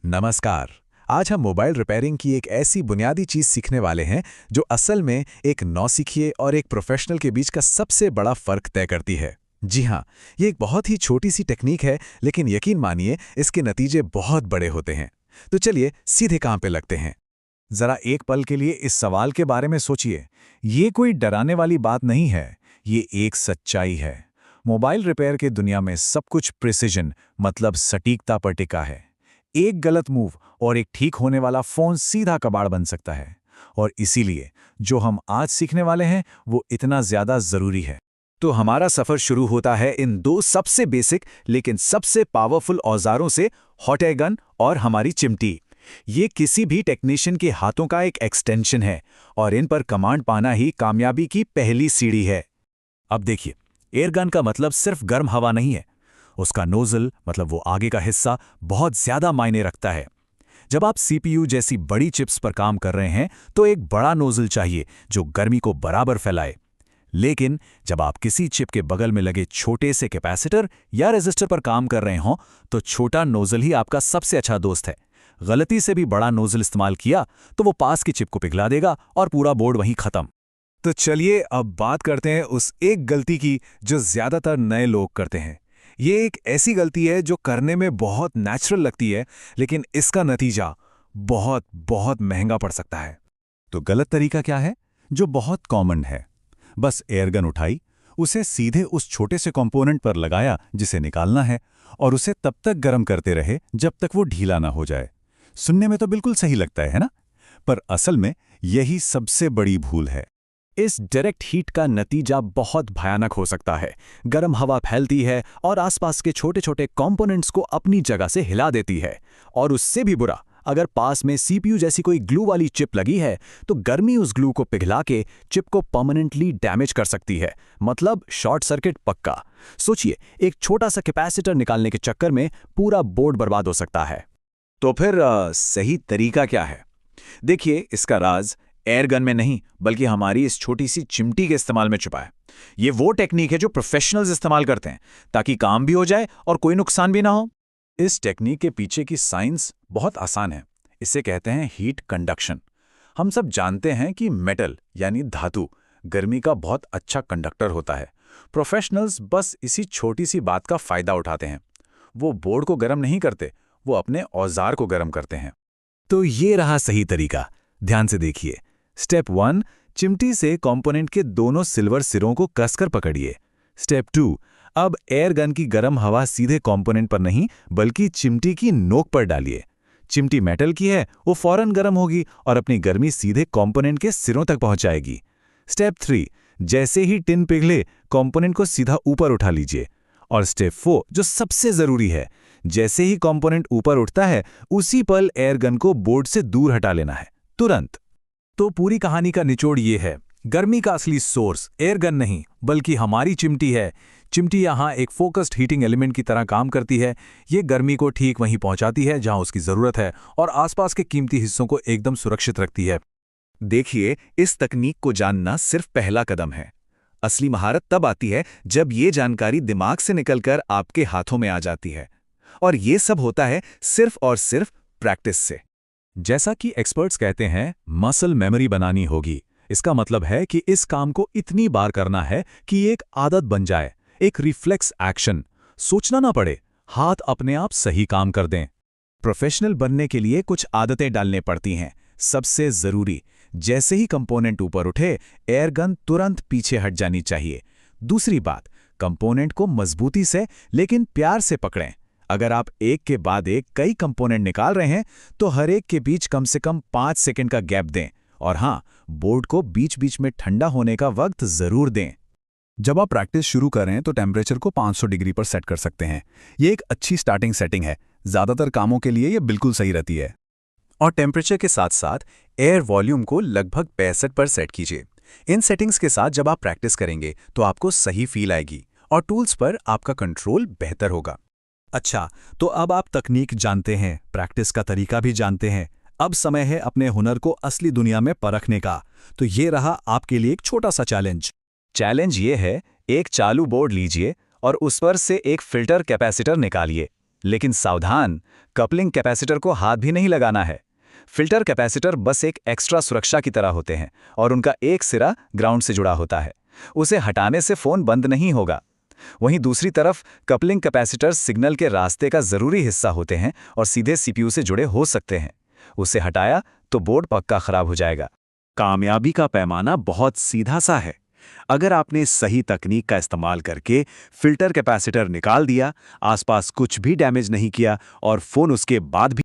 नमस्कार। आज हम मोबाइल रिपेयरिंग की एक ऐसी बुनियादी चीज सीखने वाले हैं जो असल में एक नौसिखिए और एक प्रोफेशनल के बीच का सबसे बड़ा फर्क तय करती है। जी हाँ, ये एक बहुत ही छोटी सी टेक्निक है, लेकिन यकीन मानिए इसके नतीजे बहुत बड़े होते हैं। तो चलिए सीधे काम पे लगते हैं। जरा एक पल के लिए इस सवाल के बारे में सोचिए। ये कोई डराने वाली बात नहीं है, ये एक सच्चाई है। मोबाइल रिपेयर के दुनिया में सब कुछ प्रिसिजन मतलब सटीकता पर टिका है। एक गलत मूव और एक ठीक होने वाला फोन सीधा कबाड़ बन सकता है। और इसीलिए जो हम आज सीखने वाले हैं वो इतना ज्यादा जरूरी है। तो हमारा सफर शुरू होता है इन दो सबसे बेसिक लेकिन सबसे पावरफुल औजारों से, हॉट एयर गन और हमारी चिमटी। ये किसी भी टेक्नीशियन के हाथों का एक एक्सटेंशन है और इन पर कमांड पाना ही कामयाबी की पहली सीढ़ी है। अब देखिए, एयरगन का मतलब सिर्फ गर्म हवा नहीं है। उसका नोजल मतलब वो आगे का हिस्सा बहुत ज्यादा मायने रखता है। जब आप सीपीयू जैसी बड़ी चिप्स पर काम कर रहे हैं तो एक बड़ा नोजल चाहिए जो गर्मी को बराबर फैलाए। लेकिन जब आप किसी चिप के बगल में लगे छोटे से कैपेसिटर या रेजिस्टर पर काम कर रहे हों तो छोटा नोजल ही आपका सबसे अच्छा दोस्त है। गलती से भी बड़ा नोजल इस्तेमाल किया तो वो पास की चिप को पिघला देगा और पूरा बोर्ड वहीं खत्म। तो चलिए अब बात करते हैं उस एक गलती की जो ज्यादातर नए लोग करते हैं। ये एक ऐसी गलती है जो करने में बहुत नेचुरल लगती है, लेकिन इसका नतीजा बहुत बहुत महंगा पड़ सकता है। तो गलत तरीका क्या है? जो बहुत कॉमन है। बस एयरगन उठाई, उसे सीधे उस छोटे से कंपोनेंट पर लगाया जिसे निकालना है, और उसे तब तक गर्म करते रहे जब तक वो ढीला ना हो जाए। सुनने में तो बिल्कुल सही लगता है ना? पर असल में यही सबसे बड़ी भूल है। इस डायरेक्ट हीट का नतीजा बहुत भयानक हो सकता है। गर्म हवा फैलती है और आसपास के छोटे छोटे कंपोनेंट्स को अपनी जगह से हिला देती है। और उससे भी बुरा, अगर पास में सीपीयू जैसी कोई ग्लू वाली चिप लगी है तो गर्मी उस ग्लू को पिघला के चिप को परमानेंटली डैमेज कर सकती है। मतलब शॉर्ट सर्किट पक्का। सोचिए, एक छोटा सा कैपेसिटर निकालने के चक्कर में पूरा बोर्ड बर्बाद हो सकता है। तो फिर सही तरीका क्या है? देखिए, इसका राज एयरगन में नहीं बल्कि हमारी इस छोटी सी चिमटी के इस्तेमाल में छुपा है। ये वो टेक्निक है जो प्रोफेशनल्स इस्तेमाल करते हैं ताकि काम भी हो जाए और कोई नुकसान भी ना हो। इस टेक्निक के पीछे की साइंस बहुत आसान है। इसे कहते हैं हीट कंडक्शन। हम सब जानते हैं कि मेटल यानी धातु गर्मी का बहुत अच्छा कंडक्टर होता है। प्रोफेशनल्स बस इसी छोटी सी बात का फायदा उठाते हैं। वो बोर्ड को गर्म नहीं करते, वो अपने औजार को गर्म करते हैं। तो ये रहा सही तरीका। ध्यान से देखिए। स्टेप 1, चिमटी से कंपोनेंट के दोनों सिल्वर सिरों को कसकर पकड़िए। स्टेप 2, अब एयर गन की गर्म हवा सीधे कंपोनेंट पर नहीं बल्कि चिमटी की नोक पर डालिए। चिमटी मेटल की है, वो फौरन गर्म होगी और अपनी गर्मी सीधे कंपोनेंट के सिरों तक पहुंचाएगी। स्टेप 3, जैसे ही टिन पिघले कंपोनेंट को सीधा ऊपर उठा लीजिए। और स्टेप 4 जो सबसे जरूरी है, जैसे ही कंपोनेंट ऊपर उठता है उसी पल एयर गन को बोर्ड से दूर हटा लेना है, तुरंत। तो पूरी कहानी का निचोड़ ये है, गर्मी का असली सोर्स एयरगन नहीं बल्कि हमारी चिमटी है। चिमटी यहाँ एक फोकस्ड हीटिंग एलिमेंट की तरह काम करती है। ये गर्मी को ठीक वहीं पहुंचाती है जहां उसकी जरूरत है और आसपास के कीमती हिस्सों को एकदम सुरक्षित रखती है। देखिए, इस तकनीक को जानना सिर्फ पहला कदम है। असली महारत तब आती है जब ये जानकारी दिमाग से निकलकर आपके हाथों में आ जाती है। और ये सब होता है सिर्फ और सिर्फ प्रैक्टिस से। जैसा कि एक्सपर्ट्स कहते हैं, मसल मेमोरी बनानी होगी। इसका मतलब है कि इस काम को इतनी बार करना है कि एक आदत बन जाए, एक रिफ्लेक्स एक्शन। सोचना ना पड़े, हाथ अपने आप सही काम कर दें। प्रोफेशनल बनने के लिए कुछ आदतें डालने पड़ती हैं। सबसे जरूरी, जैसे ही कंपोनेंट ऊपर उठे एयरगन तुरंत पीछे हट जानी चाहिए। दूसरी बात, कंपोनेंट को मजबूती से लेकिन प्यार से पकड़ें। अगर आप एक के बाद एक कई कंपोनेंट निकाल रहे हैं तो हर एक के बीच कम से कम 5 सेकंड का गैप दें। और हां, बोर्ड को बीच बीच में ठंडा होने का वक्त जरूर दें। जब आप प्रैक्टिस शुरू करें तो टेम्परेचर को 500 डिग्री पर सेट कर सकते हैं। ये एक अच्छी स्टार्टिंग सेटिंग है। ज्यादातर कामों के लिए ये बिल्कुल सही रहती है। और टेम्परेचर के साथ साथ एयर वॉल्यूम को लगभग 65 पर सेट कीजिए। इन सेटिंग्स के साथ जब आप प्रैक्टिस करेंगे तो आपको सही फील आएगी और टूल्स पर आपका कंट्रोल बेहतर होगा। अच्छा, तो अब आप तकनीक जानते हैं, प्रैक्टिस का तरीका भी जानते हैं। अब समय है अपने हुनर को असली दुनिया में परखने का। तो ये रहा आपके लिए एक छोटा सा चैलेंज ये है, एक चालू बोर्ड लीजिए और उस पर से एक फिल्टर कैपेसिटर निकालिए। लेकिन सावधान, कपलिंग कैपेसिटर को हाथ भी नहीं लगाना है। फिल्टर कैपेसिटर बस एक एक्स्ट्रा सुरक्षा की तरह होते हैं और उनका एक सिरा ग्राउंड से जुड़ा होता है। उसे हटाने से फोन बंद नहीं होगा। वहीं दूसरी तरफ कपलिंग कैपेसिटर सिग्नल के रास्ते का जरूरी हिस्सा होते हैं और सीधे सीपीयू से जुड़े हो सकते हैं। उसे हटाया तो बोर्ड पक्का खराब हो जाएगा। कामयाबी का पैमाना बहुत सीधा सा है। अगर आपने सही तकनीक का इस्तेमाल करके फिल्टर कैपेसिटर निकाल दिया, आसपास कुछ भी डैमेज नहीं किया और फोन उसके बाद भी